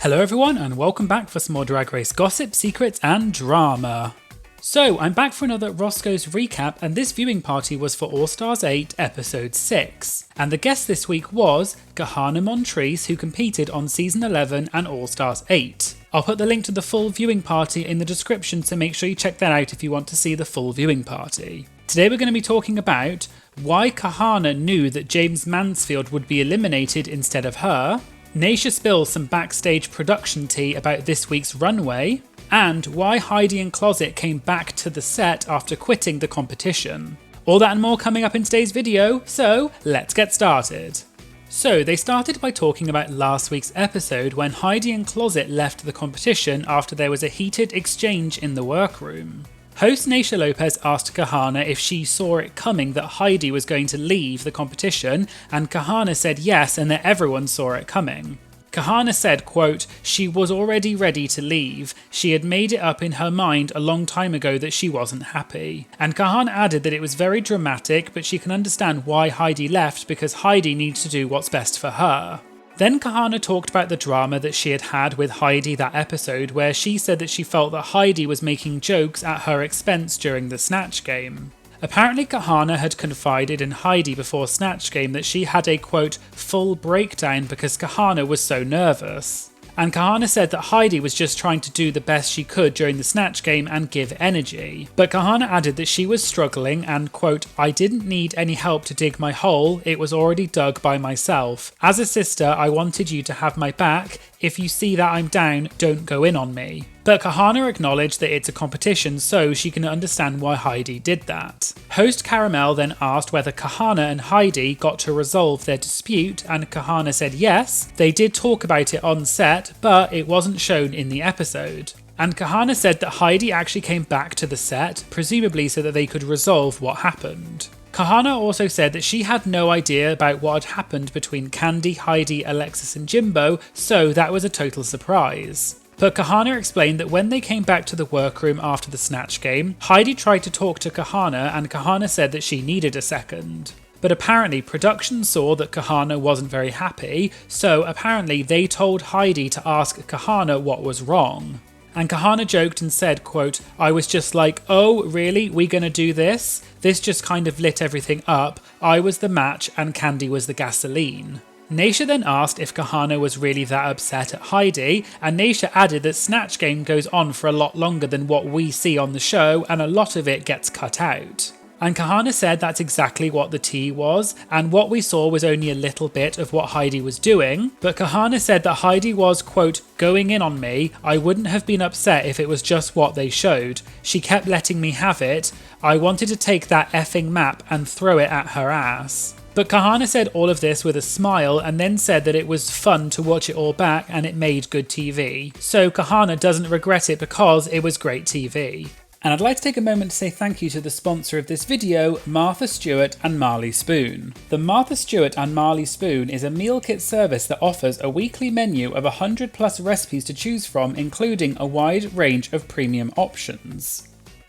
Hello everyone and welcome back for some more Drag Race gossip, secrets and drama. So I'm back for another Roscoe's recap, and this viewing party was for All Stars 8 episode 6. And the guest this week was Kahanna Montrese, who competed on season 11 and All Stars 8. I'll put the link to the full viewing party in the description, so make sure you check that out if you want to see the full viewing party. Today we're going to be talking about why Kahanna knew that Jaymes Mansfield would be eliminated instead of her, Naysha spills some backstage production tea about this week's runway, and why Heidi N Closet came back to the set after quitting the competition. All that and more coming up in today's video, so let's get started. So they started by talking about last week's episode when Heidi N Closet left the competition after there was a heated exchange in the workroom. Host Naysha Lopez asked Kahanna if she saw it coming that Heidi was going to leave the competition, and Kahanna said yes and that everyone saw it coming. Kahanna said, quote, "She was already ready to leave. She had made it up in her mind a long time ago that she wasn't happy." And Kahanna added that it was very dramatic, but she can understand why Heidi left because Heidi needs to do what's best for her. Then Kahanna talked about the drama that she had had with Heidi that episode, where she said that she felt that Heidi was making jokes at her expense during the Snatch Game. Apparently Kahanna had confided in Heidi before Snatch Game that she had a, quote, full breakdown because Kahanna was so nervous. And Kahanna said that Heidi was just trying to do the best she could during the Snatch Game and give energy. But Kahanna added that she was struggling and, quote, "I didn't need any help to dig my hole, it was already dug by myself. As a sister, I wanted you to have my back. If you see that I'm down, don't go in on me." But Kahanna acknowledged that it's a competition, so she can understand why Heidi did that. Host Caramel then asked whether Kahanna and Heidi got to resolve their dispute, and Kahanna said yes, they did talk about it on set, but it wasn't shown in the episode. And Kahanna said that Heidi actually came back to the set, presumably so that they could resolve what happened. Kahanna also said that she had no idea about what had happened between Kandy, Heidi, Alexis and Jimbo, so that was a total surprise. But Kahanna explained that when they came back to the workroom after the Snatch Game, Heidi tried to talk to Kahanna and Kahanna said that she needed a second. But apparently production saw that Kahanna wasn't very happy, so apparently they told Heidi to ask Kahanna what was wrong. And Kahanna joked and said, quote, "I was just like, oh really, we gonna do this? This just kind of lit everything up. I was the match and Kandy was the gasoline." Naysha then asked if Kahanna was really that upset at Heidi, and Naysha added that Snatch Game goes on for a lot longer than what we see on the show and a lot of it gets cut out. And Kahanna said that's exactly what the tea was, and what we saw was only a little bit of what Heidi was doing, but Kahanna said that Heidi was, quote, "going in on me. I wouldn't have been upset if it was just what they showed. She kept letting me have it. I wanted to take that effing map and throw it at her ass." But Kahanna said all of this with a smile and then said that it was fun to watch it all back and it made good TV. So Kahanna doesn't regret it because it was great TV. And I'd like to take a moment to say thank you to the sponsor of this video, Martha Stewart and Marley Spoon. The Martha Stewart and Marley Spoon is a meal kit service that offers a weekly menu of 100 plus recipes to choose from, including a wide range of premium options.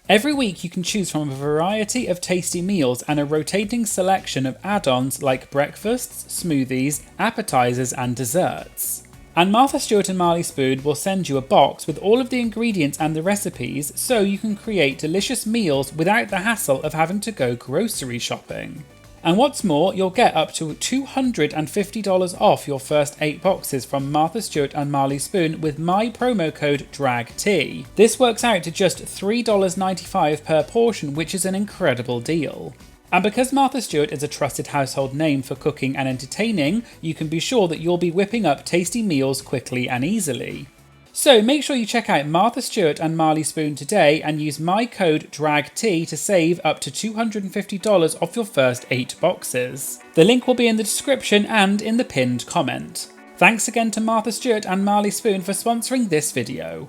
Every week you can choose from a variety of tasty meals and a rotating selection of add-ons like breakfasts, smoothies, appetizers and desserts. And Martha Stewart and Marley Spoon will send you a box with all of the ingredients and the recipes so you can create delicious meals without the hassle of having to go grocery shopping. And what's more, you'll get up to $250 off your first 8 boxes from Martha Stewart and Marley Spoon with my promo code DRAGT. This works out to just $3.95 per portion, which is an incredible deal. And because Martha Stewart is a trusted household name for cooking and entertaining, you can be sure that you'll be whipping up tasty meals quickly and easily. So make sure you check out Martha Stewart and Marley Spoon today and use my code DRAGT to save up to $250 off your first 8 boxes. The link will be in the description and in the pinned comment. Thanks again to Martha Stewart and Marley Spoon for sponsoring this video.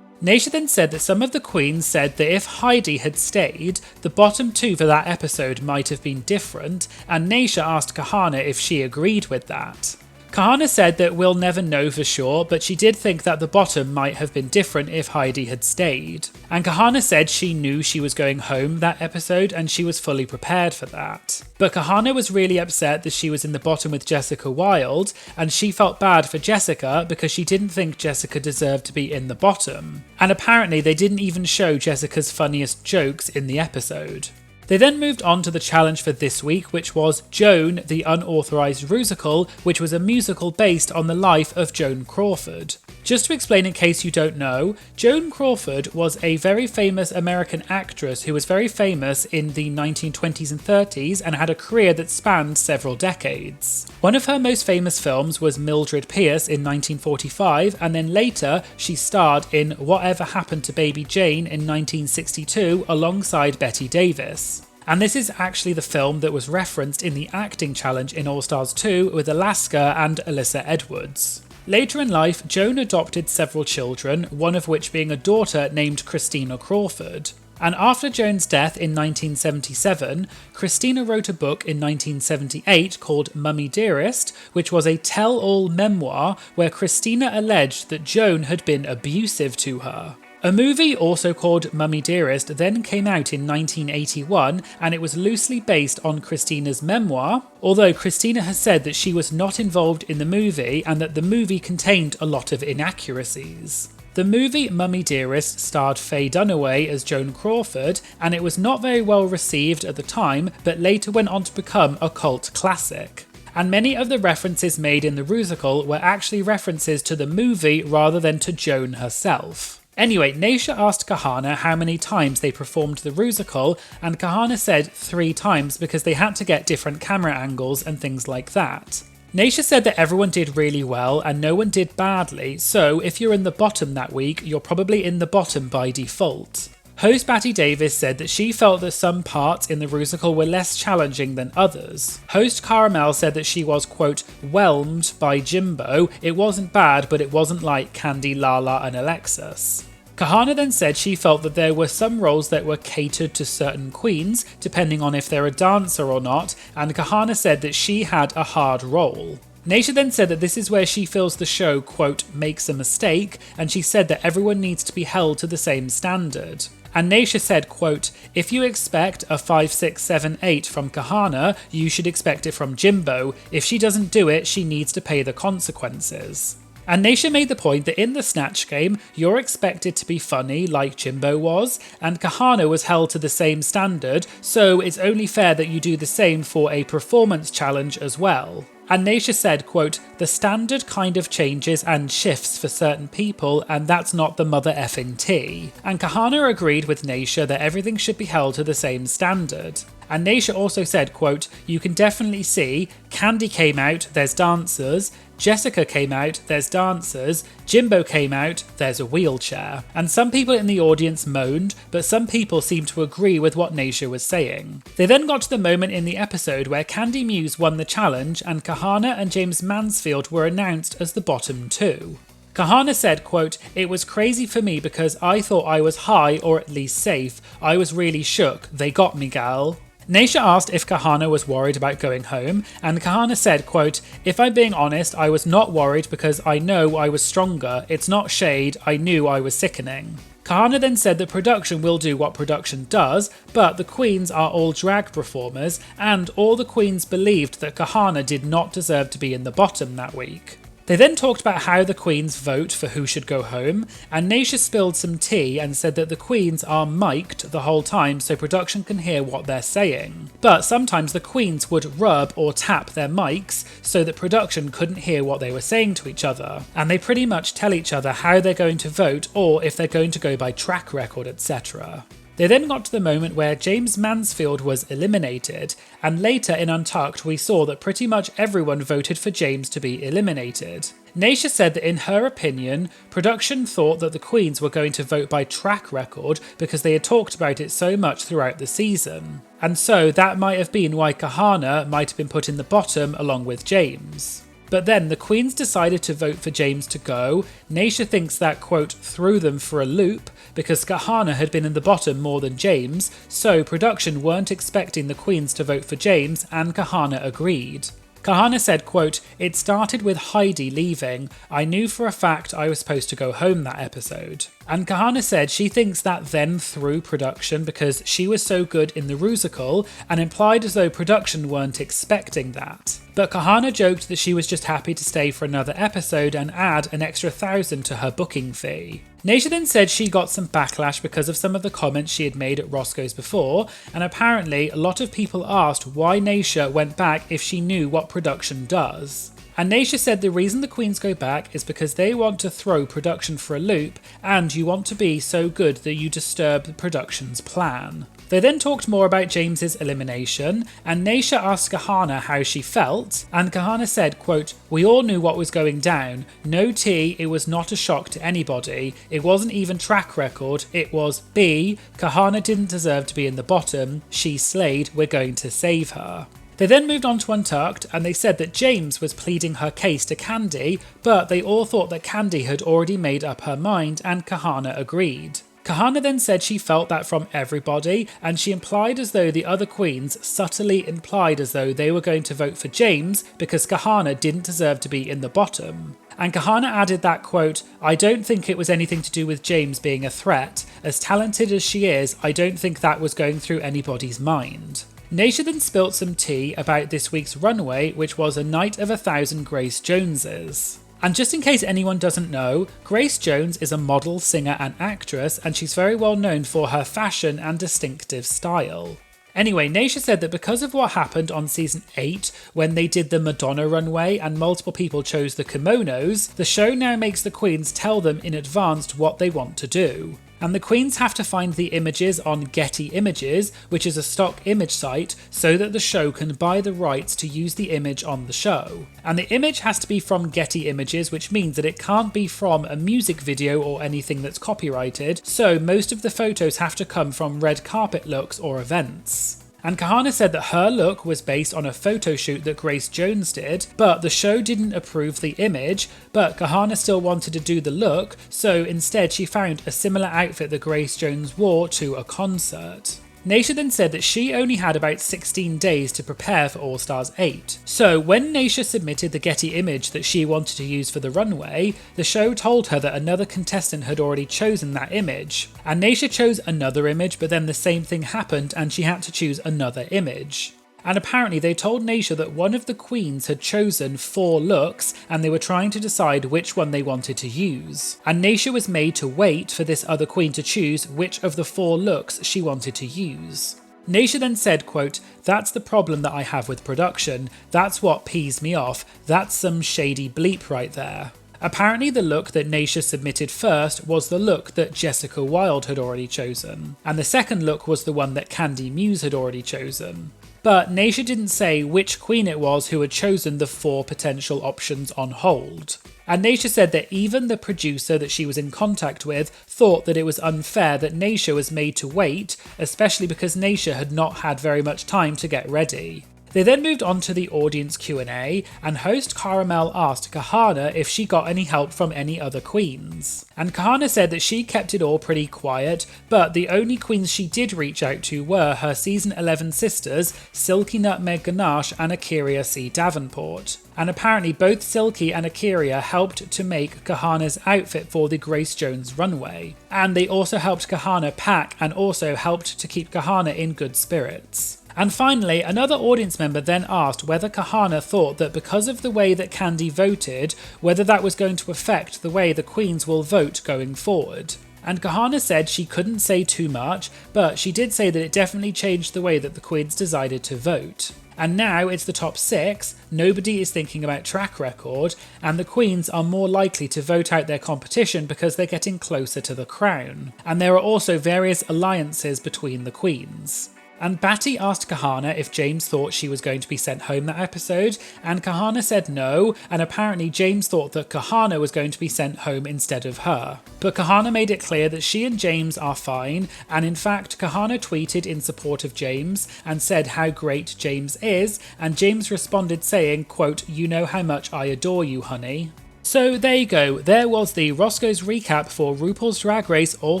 Naysha then said that some of the queens said that if Heidi had stayed, the bottom 2 for that episode might have been different, and Naysha asked Kahanna if she agreed with that. Kahanna said that we'll never know for sure, but she did think that the bottom might have been different if Heidi had stayed. And Kahanna said she knew she was going home that episode and she was fully prepared for that. But Kahanna was really upset that she was in the bottom with Jessica Wilde, and she felt bad for Jessica because she didn't think Jessica deserved to be in the bottom. And apparently they didn't even show Jessica's funniest jokes in the episode. They then moved on to the challenge for this week, which was Joan, the Unauthorized Rusical, which was a musical based on the life of Joan Crawford. Just to explain in case you don't know, Joan Crawford was a very famous American actress who was very famous in the 1920s and 30s and had a career that spanned several decades. One of her most famous films was Mildred Pierce in 1945, and then later she starred in Whatever Happened to Baby Jane in 1962 alongside Bette Davis. And this is actually the film that was referenced in the acting challenge in All Stars 2 with Alaska and Alyssa Edwards. Later in life, Joan adopted several children, one of which being a daughter named Christina Crawford. And after Joan's death in 1977, Christina wrote a book in 1978 called Mummy Dearest, which was a tell-all memoir where Christina alleged that Joan had been abusive to her. A movie also called Mummy Dearest then came out in 1981, and it was loosely based on Christina's memoir, although Christina has said that she was not involved in the movie and that the movie contained a lot of inaccuracies. The movie Mummy Dearest starred Faye Dunaway as Joan Crawford, and it was not very well received at the time, but later went on to become a cult classic. And many of the references made in the Rusical were actually references to the movie rather than to Joan herself. Anyway, Naysha asked Kahanna how many times they performed the Rusical, and Kahanna said 3 times because they had to get different camera angles and things like that. Naysha said that everyone did really well and no one did badly, so if you're in the bottom that week, you're probably in the bottom by default. Host Bette Davis said that she felt that some parts in the Rusical were less challenging than others. Host Caramel said that she was, quote, whelmed by Jimbo. It wasn't bad, but it wasn't like Kandy, Lala and Alexis. Kahanna then said she felt that there were some roles that were catered to certain queens, depending on if they're a dancer or not, and Kahanna said that she had a hard role. Naysha then said that this is where she feels the show, quote, makes a mistake, and she said that everyone needs to be held to the same standard. And Naysha said, quote, if you expect a 5, 6, 7, 8 from Kahanna, you should expect it from Jimbo. If she doesn't do it, she needs to pay the consequences. And Naysha made the point that in the Snatch Game, you're expected to be funny like Jimbo was, and Kahanna was held to the same standard, so it's only fair that you do the same for a performance challenge as well. And Naysha said, quote, the standard kind of changes and shifts for certain people, and that's not the mother effing tea. And Kahanna agreed with Naysha that everything should be held to the same standard. And Naysha also said, quote, you can definitely see Kandy came out, there's dancers, Jessica came out, there's dancers, Jimbo came out, there's a wheelchair. And some people in the audience moaned, but some people seemed to agree with what Naysha was saying. They then got to the moment in the episode where Kandy Muse won the challenge and Kahanna and Jaymes Mansfield were announced as the bottom 2. Kahanna said, quote, it was crazy for me because I thought I was high or at least safe. I was really shook. They got me, gal. Naysha asked if Kahanna was worried about going home, and Kahanna said, quote, if I'm being honest, I was not worried because I know I was stronger. It's not shade, I knew I was sickening. Kahanna then said that production will do what production does, but the queens are all drag performers, and all the queens believed that Kahanna did not deserve to be in the bottom that week. They then talked about how the queens vote for who should go home, and Naysha spilled some tea and said that the queens are mic'd the whole time so production can hear what they're saying. But sometimes the queens would rub or tap their mics so that production couldn't hear what they were saying to each other, and they pretty much tell each other how they're going to vote or if they're going to go by track record, etc. They then got to the moment where Jaymes Mansfield was eliminated, and later in Untucked we saw that pretty much everyone voted for Jaymes to be eliminated. Naysha said that in her opinion, production thought that the queens were going to vote by track record because they had talked about it so much throughout the season. And so that might have been why Kahanna might have been put in the bottom along with Jaymes. But then the queens decided to vote for Jaymes to go. Naysha thinks that, quote, threw them for a loop because Kahanna had been in the bottom more than Jaymes, so production weren't expecting the queens to vote for Jaymes and Kahanna agreed. Kahanna said, quote, "It started with Heidi leaving. I knew for a fact I was supposed to go home that episode." And Kahanna said she thinks that then threw production because she was so good in the Rusical and implied as though production weren't expecting that. But Kahanna joked that she was just happy to stay for another episode and add an extra $1,000 to her booking fee. Naysha then said she got some backlash because of some of the comments she had made at Roscoe's before, and apparently a lot of people asked why Naysha went back if she knew what production does. And Naysha said the reason the queens go back is because they want to throw production for a loop and you want to be so good that you disturb the production's plan. They then talked more about Jaymes's elimination, and Naysha asked Kahanna how she felt, and Kahanna said, quote, "We all knew what was going down. No tea, it was not a shock to anybody. It wasn't even track record, it was B. Kahanna didn't deserve to be in the bottom. She slayed, we're going to save her." They then moved on to Untucked, and they said that Jaymes was pleading her case to Kandy, but they all thought that Kandy had already made up her mind, and Kahanna agreed. Kahanna then said she felt that from everybody, and she implied as though the other queens subtly implied as though they were going to vote for Jaymes because Kahanna didn't deserve to be in the bottom. And Kahanna added that, quote, "I don't think it was anything to do with Jaymes being a threat. As talented as she is, I don't think that was going through anybody's mind." Naysha then spilt some tea about this week's runway, which was a night of 1,000 Grace Joneses. And just in case anyone doesn't know, Grace Jones is a model, singer and actress, and she's very well known for her fashion and distinctive style. Anyway, Naysha said that because of what happened on season 8, when they did the Madonna runway and multiple people chose the kimonos, the show now makes the queens tell them in advance what they want to do. And the queens have to find the images on Getty Images, which is a stock image site, so that the show can buy the rights to use the image on the show. And the image has to be from Getty Images, which means that it can't be from a music video or anything that's copyrighted, so most of the photos have to come from red carpet looks or events. And Kahanna said that her look was based on a photo shoot that Grace Jones did, but the show didn't approve the image, but Kahanna still wanted to do the look, so instead she found a similar outfit that Grace Jones wore to a concert. Naysha then said that she only had about 16 days to prepare for All Stars 8. So when Naysha submitted the Getty image that she wanted to use for the runway, the show told her that another contestant had already chosen that image. And Naysha chose another image, but then the same thing happened and she had to choose another image. And apparently they told Naysha that one of the queens had chosen 4 looks and they were trying to decide which one they wanted to use. And Naysha was made to wait for this other queen to choose which of the 4 looks she wanted to use. Naysha then said, quote, "That's the problem that I have with production. That's what pees me off. That's some shady bleep right there." Apparently the look that Naysha submitted first was the look that Jessica Wilde had already chosen. And the second look was the one that Kandy Muse had already chosen. But Naysha didn't say which queen it was who had chosen the 4 potential options on hold. And Naysha said that even the producer that she was in contact with thought that it was unfair that Naysha was made to wait, especially because Naysha had not had very much time to get ready. They then moved on to the audience Q&A, and host Caramel asked Kahanna if she got any help from any other queens. And Kahanna said that she kept it all pretty quiet, but the only queens she did reach out to were her season 11 sisters, Silky, Nutmeg, Ganache and Akira C. Davenport. And apparently both Silky and Akira helped to make Kahanna's outfit for the Grace Jones runway. And they also helped Kahanna pack and also helped to keep Kahanna in good spirits. And finally, another audience member then asked whether Kahanna thought that because of the way that Kandy voted, whether that was going to affect the way the queens will vote going forward. And Kahanna said she couldn't say too much, but she did say that it definitely changed the way that the queens decided to vote. And now it's the top 6, nobody is thinking about track record, and the queens are more likely to vote out their competition because they're getting closer to the crown. And there are also various alliances between the queens. And Batty asked Kahanna if Jaymes thought she was going to be sent home that episode, and Kahanna said no, and apparently Jaymes thought that Kahanna was going to be sent home instead of her. But Kahanna made it clear that she and Jaymes are fine, and in fact Kahanna tweeted in support of Jaymes and said how great Jaymes is, and Jaymes responded saying, quote, "You know how much I adore you, honey." So there you go, there was the Roscoe's recap for RuPaul's Drag Race All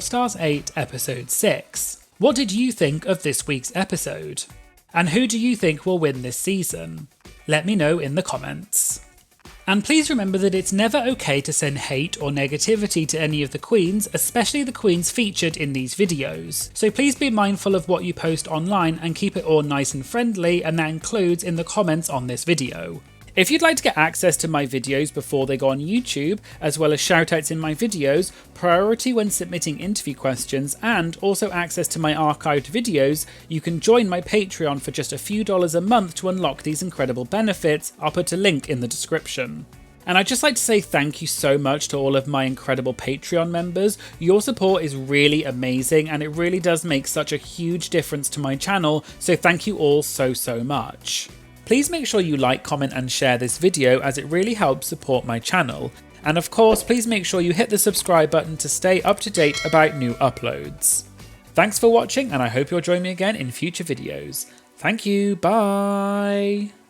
Stars 8 episode 6. What did you think of this week's episode? And who do you think will win this season? Let me know in the comments. And please remember that it's never okay to send hate or negativity to any of the queens, especially the queens featured in these videos. So please be mindful of what you post online and keep it all nice and friendly, and that includes in the comments on this video. If you'd like to get access to my videos before they go on YouTube, as well as shoutouts in my videos, priority when submitting interview questions, and also access to my archived videos, you can join my Patreon for just a few dollars a month to unlock these incredible benefits. I'll put a link in the description. And I'd just like to say thank you so much to all of my incredible Patreon members. Your support is really amazing and it really does make such a huge difference to my channel, so thank you all so much. Please make sure you like, comment and share this video as it really helps support my channel. And of course, please make sure you hit the subscribe button to stay up to date about new uploads. Thanks for watching and I hope you'll join me again in future videos. Thank you, bye!